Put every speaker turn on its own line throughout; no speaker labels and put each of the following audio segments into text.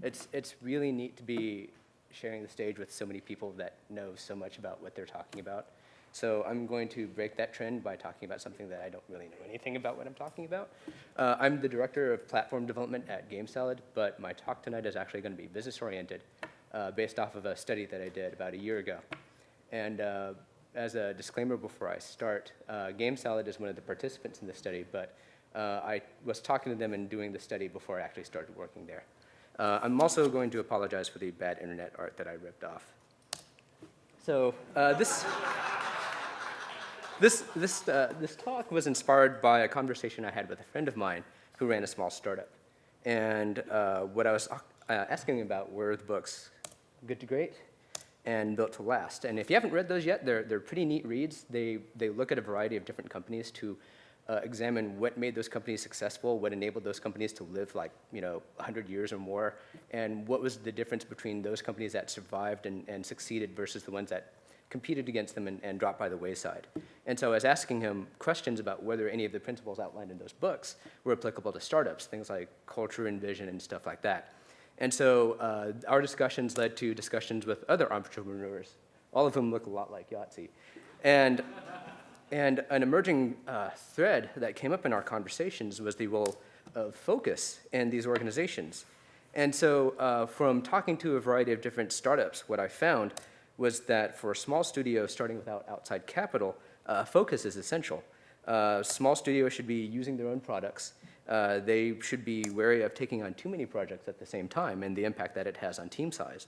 It's really neat to be sharing the stage with so many people that know so much about what they're talking about. So I'm going to break that trend by talking about something that I don't really know anything about what I'm talking about. I'm the director of platform development at GameSalad, but my talk tonight is actually going to be business-oriented, based off of a study that I did about a year ago. And as a disclaimer before I start, GameSalad is one of the participants in the study, but I was talking to them and doing the study before I actually started working there. I'm also going to apologize for the bad internet art that I ripped off. So this talk was inspired by a conversation I had with a friend of mine who ran a small startup. And what I was asking about were the books Good to Great and Built to Last. And if you haven't read those yet, they're pretty neat reads. They look at a variety of different companies to examine what made those companies successful, what enabled those companies to live 100 years or more, and what was the difference between those companies that survived and succeeded versus the ones that competed against them and dropped by the wayside. And so I was asking him questions about whether any of the principles outlined in those books were applicable to startups, things like culture and vision and stuff like that. And so our discussions led to discussions with other entrepreneurs, all of whom look a lot like Yahtzee. And an emerging thread that came up in our conversations was the role of focus in these organizations. And so from talking to a variety of different startups, what I found was that for small studios starting without outside capital, focus is essential. Small studios should be using their own products. They should be wary of taking on too many projects at the same time and the impact that it has on team size.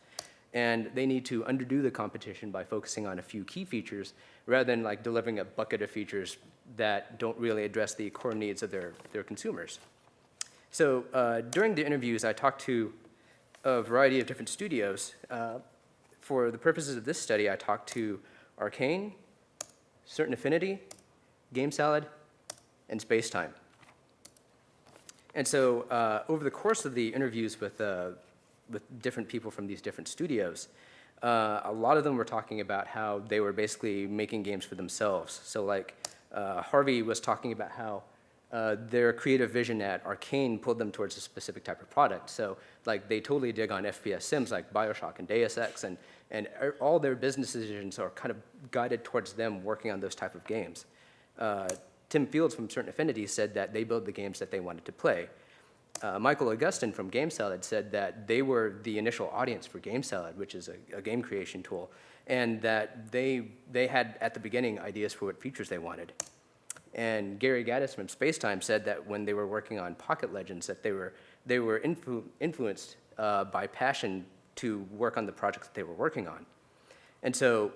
And they need to underdo the competition by focusing on a few key features rather than delivering a bucket of features that don't really address the core needs of their consumers. So during the interviews, I talked to a variety of different studios. For the purposes of this study, I talked to Arcane, Certain Affinity, GameSalad, and Spacetime. And so over the course of the interviews with different people from these different studios, a lot of them were talking about how they were basically making games for themselves. So Harvey was talking about how their creative vision at Arcane pulled them towards a specific type of product. So they totally dig on FPS sims like Bioshock and Deus Ex, and all their business decisions are kind of guided towards them working on those type of games. Tim Fields from Certain Affinity said that they build the games that they wanted to play. Michael Augustin from GameSalad said that they were the initial audience for GameSalad, which is a game creation tool, and that they had at the beginning ideas for what features they wanted. And Gary Gaddis from Spacetime said that when they were working on Pocket Legends, that they were influenced by passion to work on the projects that they were working on. And so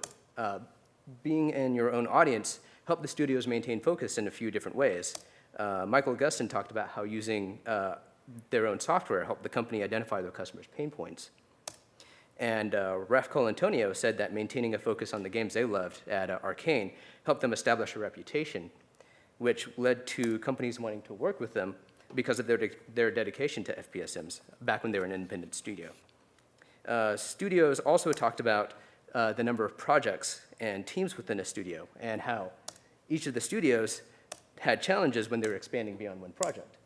being in your own audience helped the studios maintain focus in a few different ways. Michael Augustin talked about how using their own software helped the company identify their customers' pain points. And Raf Colantonio said that maintaining a focus on the games they loved at Arcane helped them establish a reputation, which led to companies wanting to work with them because of their dedication to FPS sims back when they were an independent studio. Studios also talked about the number of projects and teams within a studio and how each of the studios had challenges when they were expanding beyond one project.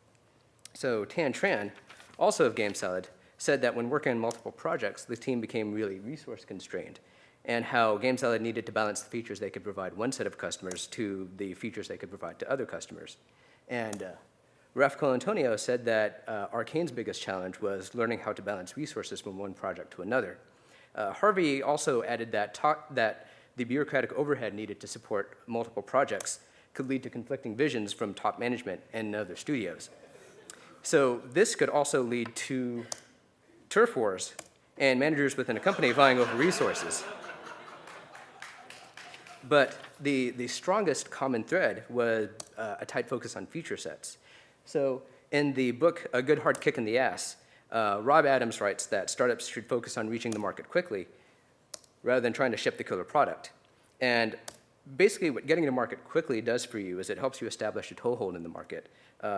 So Tan Tran, also of GameSalad, said that when working on multiple projects, the team became really resource constrained, and how GameSalad needed to balance the features they could provide one set of customers to the features they could provide to other customers. And Raf Colantonio said that Arcane's biggest challenge was learning how to balance resources from one project to another. Harvey also added that the bureaucratic overhead needed to support multiple projects could lead to conflicting visions from top management and other studios. So this could also lead to turf wars and managers within a company vying over resources. But the strongest common thread was a tight focus on feature sets. So in the book, A Good Hard Kick in the Ass, Rob Adams writes that startups should focus on reaching the market quickly rather than trying to ship the killer product. And basically what getting to market quickly does for you is it helps you establish a toehold in the market.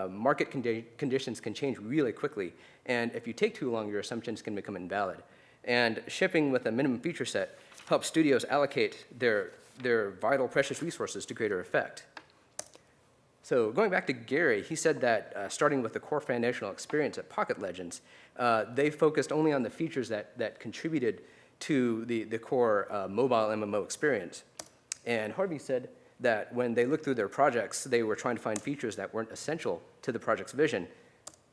Market conditions can change really quickly, and if you take too long, your assumptions can become invalid. And shipping with a minimum feature set helps studios allocate their vital, precious resources to greater effect. So going back to Gary, he said that starting with the core foundational experience at Pocket Legends they focused only on the features that contributed to the core mobile MMO experience. And Harvey said that when they looked through their projects, they were trying to find features that weren't essential to the project's vision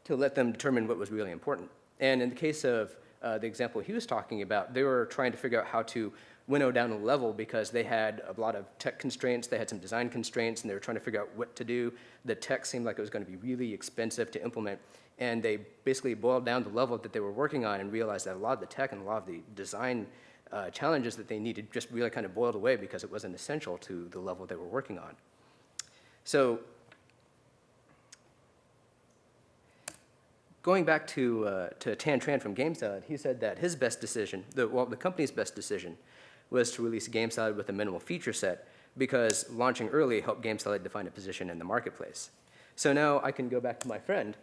to let them determine what was really important. And in the case of the example he was talking about, they were trying to figure out how to winnow down a level because they had a lot of tech constraints, they had some design constraints, and they were trying to figure out what to do. The tech seemed like it was going to be really expensive to implement, and they basically boiled down the level that they were working on and realized that a lot of the tech and a lot of the design challenges that they needed just really kind of boiled away because it wasn't essential to the level they were working on. So going back to Tan Tran from GameSalad, he said that his best decision, the company's best decision, was to release GameSalad with a minimal feature set because launching early helped GameSalad define a position in the marketplace. So now I can go back to my friend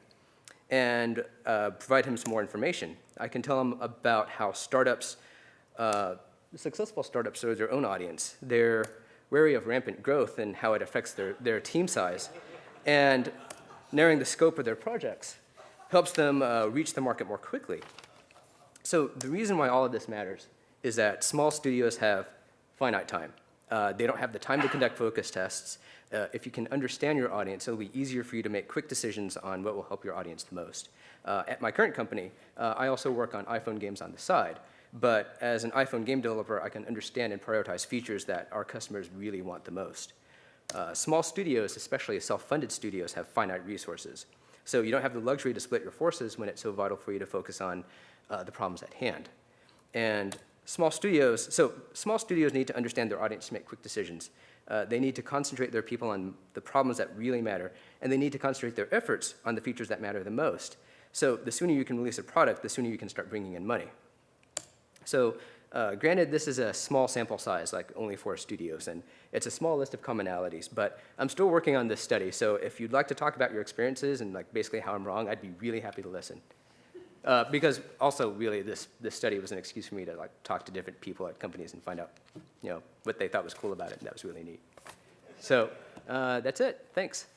and provide him some more information. I can tell him about how startups, successful startups serve their own audience. They're wary of rampant growth and how it affects their team size. And narrowing the scope of their projects helps them reach the market more quickly. So the reason why all of this matters is that small studios have finite time. They don't have the time to conduct focus tests. If you can understand your audience, it'll be easier for you to make quick decisions on what will help your audience the most. At my current company, I also work on iPhone games on the side. But as an iPhone game developer, I can understand and prioritize features that our customers really want the most. Small studios, especially self-funded studios, have finite resources. So you don't have the luxury to split your forces when it's so vital for you to focus on the problems at hand. And small studios need to understand their audience to make quick decisions. They need to concentrate their people on the problems that really matter, and they need to concentrate their efforts on the features that matter the most. So the sooner you can release a product, the sooner you can start bringing in money. So granted, this is a small sample size, like only 4 studios, and it's a small list of commonalities, but I'm still working on this study, so if you'd like to talk about your experiences and like basically how I'm wrong, I'd be really happy to listen. Because also, really, this study was an excuse for me to like talk to different people at companies and find out, what they thought was cool about it, and that was really neat. So that's it. Thanks.